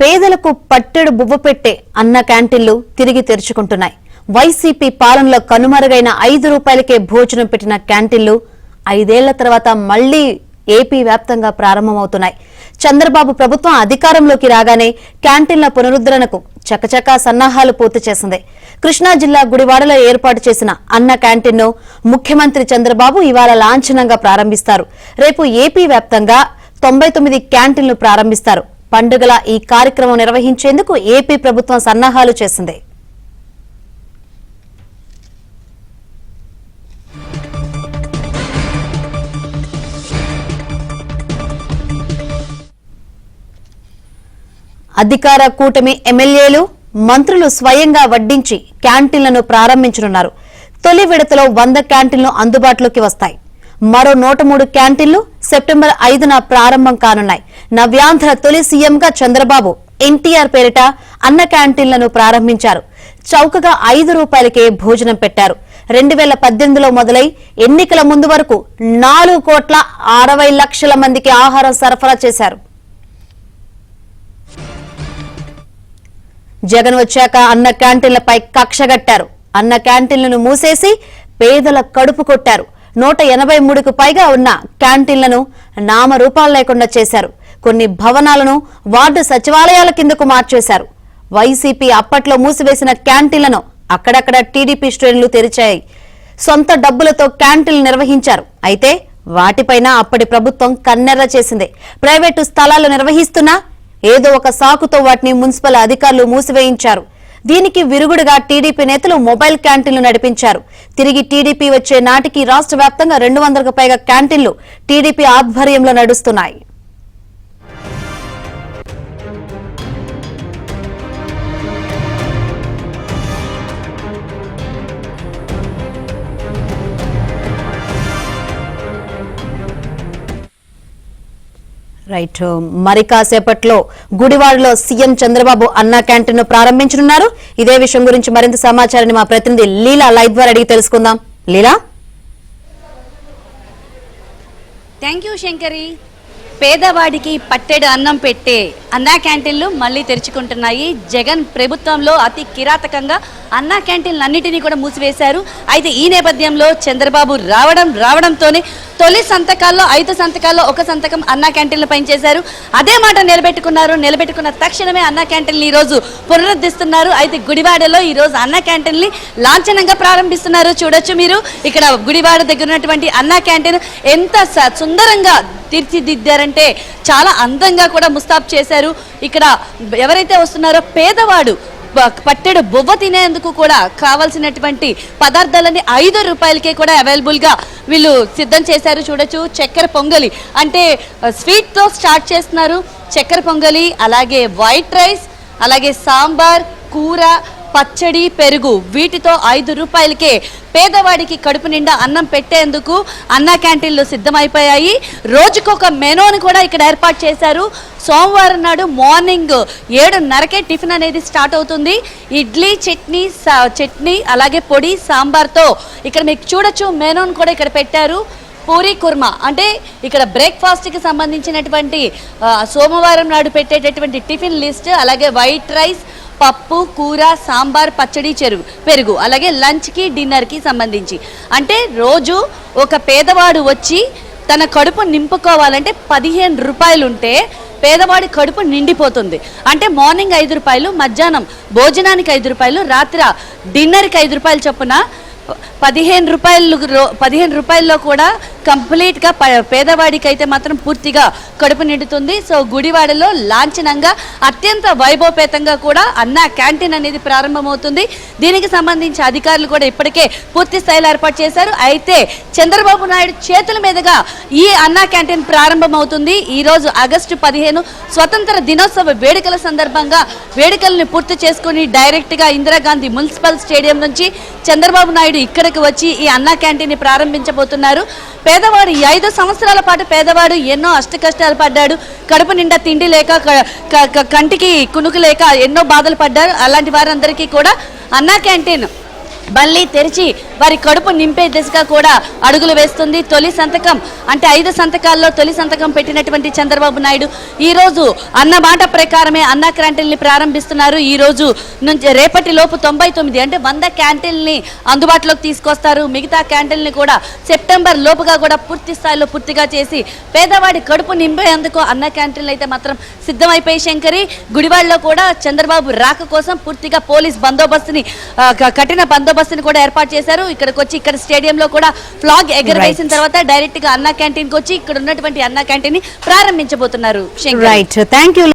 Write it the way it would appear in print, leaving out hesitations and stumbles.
పేదలకు పట్టెడు బువ్వ పెట్టే అన్న క్యాంటీన్లు తిరిగి తెరుచుకుంటున్నాయి. వైసీపీ పాలనలో కనుమరుగైన 5 రూపాయలకే భోజనం పెట్టిన క్యాంటీన్లు 5 ఏళ్ల తర్వాత మళ్లీ ఏపీ వ్యాప్తంగా ప్రారంభమవుతున్నాయి. చంద్రబాబు ప్రభుత్వం అధికారంలోకి రాగానే క్యాంటీన్ల పునరుద్ధరణకు చకచకా సన్నాహాలు పూర్తి చేసింది. కృష్ణా జిల్లా గుడివాడలో ఏర్పాటు చేసిన అన్న క్యాంటీన్ను ముఖ్యమంత్రి చంద్రబాబు ఇవాళ లాంఛనంగా ప్రారంభిస్తారు. రేపు ఏపీ వ్యాప్తంగా 99 క్యాంటీన్లు ప్రారంభిస్తారు. పండుగల ఈ కార్యక్రమం నిర్వహించేందుకు ఏపీ ప్రభుత్వం సన్నాహాలు చేసింది. అధికార కూటమి ఎమ్మెల్యేలు, మంత్రులు స్వయంగా వడ్డించి క్యాంటీన్లను ప్రారంభించనున్నారు. తొలి విడతలో 100 క్యాంటీన్లు అందుబాటులోకి వస్తాయి. మరో 103 క్యాంటీన్లు సెప్టెంబర్ 5న ప్రారంభం కానున్నాయి. నవ్యాంధ్ర తొలి సీఎంగా చంద్రబాబు ఎన్టీఆర్ పేరిట అన్న క్యాంటీన్లను ప్రారంభించారు. చౌకగా 5 రూపాయలకే భోజనం పెట్టారు. 2018లో మొదలై ఎన్నికల ముందు వరకు 4,60,00,000 మందికి ఆహారం సరఫరా చేశారు. జగన్ వచ్చాక అన్న క్యాంటీన్లపై కక్షగట్టారు. అన్న క్యాంటీన్లను మూసేసి పేదల కడుపు కొట్టారు. 183కు పైగా ఉన్న క్యాంటీన్లను నామరూపాలు లేకుండా చేశారు. కొన్ని భవనాలను వార్డు సచివాలయాల కిందకు మార్చేశారు. వైసీపీ అప్పట్లో మూసివేసిన క్యాంటీన్లను అక్కడక్కడ టీడీపీ శ్రేణులు తెరిచాయి. సొంత డబ్బులతో క్యాంటీన్లు నిర్వహించారు. అయితే వాటిపైన అప్పటి ప్రభుత్వం కన్నెర్ర చేసింది. ప్రైవేటు స్థలాలు నిర్వహిస్తున్నా ఏదో ఒక సాకుతో వాటిని మున్సిపల్ అధికారులు మూసివేయించారు. దీనికి విరుగుడుగా టీడీపీ నేతలు మొబైల్ క్యాంటీన్లు నడిపించారు. తిరిగి టీడీపీ వచ్చే నాటికి రాష్ట్ర వ్యాప్తంగా 200కు పైగా క్యాంటీన్లు టీడీపీ ఆధ్వర్యంలో నడుస్తున్నాయి. రైట్, మరి కాసేపట్లో గుడివాడలో సీఎం చంద్రబాబు అన్నా క్యాంటీన్ ప్రారంభించనున్నారు. ఇదే విషయం గురించి మరింత సమాచారాన్ని మా ప్రతినిధి లీలా లైవ్ ద్వారా అడిగి తెలుసుకుందాం. లీలా. Thank you Shankari. పేదవాడికి పట్టెడు అన్నం పెట్టే అన్నా క్యాంటీన్లు మళ్ళీ తెరుచుకుంటున్నాయి. జగన్ ప్రభుత్వంలో అతి కిరాతకంగా అన్నా క్యాంటీన్లన్నిటినీ కూడా మూసివేశారు. అయితే ఈ నేపథ్యంలో చంద్రబాబు రావడంతోనే తొలి సంతకాల్లో 5 సంతకాల్లో 1 సంతకం అన్నా క్యాంటీన్లు పైన చేశారు. అదే మాట నిలబెట్టుకున్న తక్షణమే అన్నా క్యాంటీన్లు ఈ రోజు పునరుద్ధరిస్తున్నారు. అయితే గుడివాడలో ఈ రోజు అన్నా క్యాంటీన్ని లాంఛనంగా ప్రారంభిస్తున్నారు. చూడొచ్చు మీరు ఇక్కడ గుడివాడ దగ్గర ఉన్నటువంటి అన్నా క్యాంటీన్ ఎంత సుందరంగా తీర్చిదిద్దారంటే చాలా అందంగా కూడా ముస్తాబ్ చేశారు. ఇక్కడ ఎవరైతే వస్తున్నారో పేదవాడు పట్టెడు బొవ్వ తినేందుకు కూడా కావాల్సినటువంటి పదార్థాలన్నీ 5 రూపాయలకే కూడా అవైలబుల్ గా వీళ్ళు సిద్ధం చేశారు. చూడొచ్చు, చక్కెర పొంగలి అంటే స్వీట్ తో స్టార్ట్ చేస్తున్నారు. చక్కెర పొంగలి, అలాగే వైట్ రైస్, అలాగే సాంబార్, కూర, పచ్చడి, పెరుగు, వీటితో 5 రూపాయలకే పేదవాడికి కడుపు నిండా అన్నం పెట్టేందుకు అన్నా క్యాంటీన్లు సిద్ధమైపోయాయి. రోజుకొక మెనూని కూడా ఇక్కడ ఏర్పాటు చేశారు. సోమవారం నాడు మార్నింగ్ 7:30కే టిఫిన్ అనేది స్టార్ట్ అవుతుంది. ఇడ్లీ, చట్నీ అలాగే పొడి, సాంబార్తో ఇక్కడ మీకు చూడొచ్చు మెనూని కూడా ఇక్కడ పెట్టారు. పూరీ కుర్మా అంటే ఇక్కడ బ్రేక్ఫాస్ట్కి సంబంధించినటువంటి సోమవారం నాడు పెట్టేటటువంటి టిఫిన్ లిస్ట్, అలాగే వైట్ రైస్, పప్పు, కూర, సాంబార్, పచ్చడి, పెరుగు, అలాగే లంచ్కి, డిన్నర్కి సంబంధించి. అంటే రోజు ఒక పేదవాడు వచ్చి తన కడుపు నింపుకోవాలంటే 15 రూపాయలు ఉంటే పేదవాడి కడుపు నిండిపోతుంది. అంటే మార్నింగ్ 5 రూపాయలు, మధ్యాహ్నం భోజనానికి 5 రూపాయలు, రాత్రి డిన్నర్కి 5 రూపాయలు చొప్పున 15 రూపాయల్లో కూడా కంప్లీట్గా పేదవాడికి అయితే మాత్రం పూర్తిగా కడుపు నిండుతుంది. సో గుడివాడలో లాంఛనంగా అత్యంత వైభవపేతంగా కూడా అన్నా క్యాంటీన్ అనేది ప్రారంభమవుతుంది. దీనికి సంబంధించి అధికారులు కూడా ఇప్పటికే పూర్తి స్థాయిలో ఏర్పాటు చేశారు. అయితే చంద్రబాబు నాయుడు చేతుల మీదుగా ఈ అన్నా క్యాంటీన్ ప్రారంభమవుతుంది. ఈరోజు ఆగస్టు 15 స్వతంత్ర దినోత్సవ వేడుకల సందర్భంగా వేడుకలను పూర్తి చేసుకుని డైరెక్ట్గా ఇందిరాగాంధీ మున్సిపల్ స్టేడియం నుంచి చంద్రబాబు నాయుడు ఇక్కడికి వచ్చి ఈ అన్నా క్యాంటీన్ని ప్రారంభించబోతున్నారు. పేదవాడు 5 సంవత్సరాల పాటు పేదవాడు ఎన్నో అష్టకష్టాలు పడ్డాడు. కడుపు నిండా తిండి లేక, కంటికి కునుకు లేక ఎన్నో బాధలు పడ్డారు. అలాంటి వారందరికీ కూడా అన్నా క్యాంటీన్ మళ్ళీ తెరిచి వారి కడుపు నింపే దిశగా కూడా అడుగులు వేస్తుంది. తొలి సంతకం అంటే 5 సంతకాల్లో తొలి సంతకం పెట్టినటువంటి చంద్రబాబు నాయుడు ఈ రోజు అన్న మాట ప్రకారమే అన్నా క్యాంటీన్ని ప్రారంభిస్తున్నారు. ఈ రోజు నుంచి రేపటి లోపు 99 అంటే 100 క్యాంటీన్ని అందుబాటులోకి తీసుకొస్తారు. మిగతా క్యాంటీన్ని కూడా సెప్టెంబర్ లోపుగా కూడా పూర్తి స్థాయిలో పూర్తిగా చేసి పేదవాడి కడుపు నింపేందుకు అన్న క్యాంటీన్లు అయితే మాత్రం సిద్ధమైపోయి శంకరి. గుడివాడలో కూడా చంద్రబాబు రాక కోసం పూర్తిగా పోలీస్ బందోబస్తుని కఠిన బందోబస్తుని కూడా ఏర్పాటు చేశారు. ఇక్కడికి వచ్చి ఇక్కడ స్టేడియంలో కూడా ఫ్లాగ్ ఎగరవేసిన తర్వాత డైరెక్ట్ గా అన్నా క్యాంటీన్ కి వచ్చి ఇక్కడ ఉన్నటువంటి అన్నా క్యాంటీన్ ని ప్రారంభించబోతున్నారు. Right, thank you.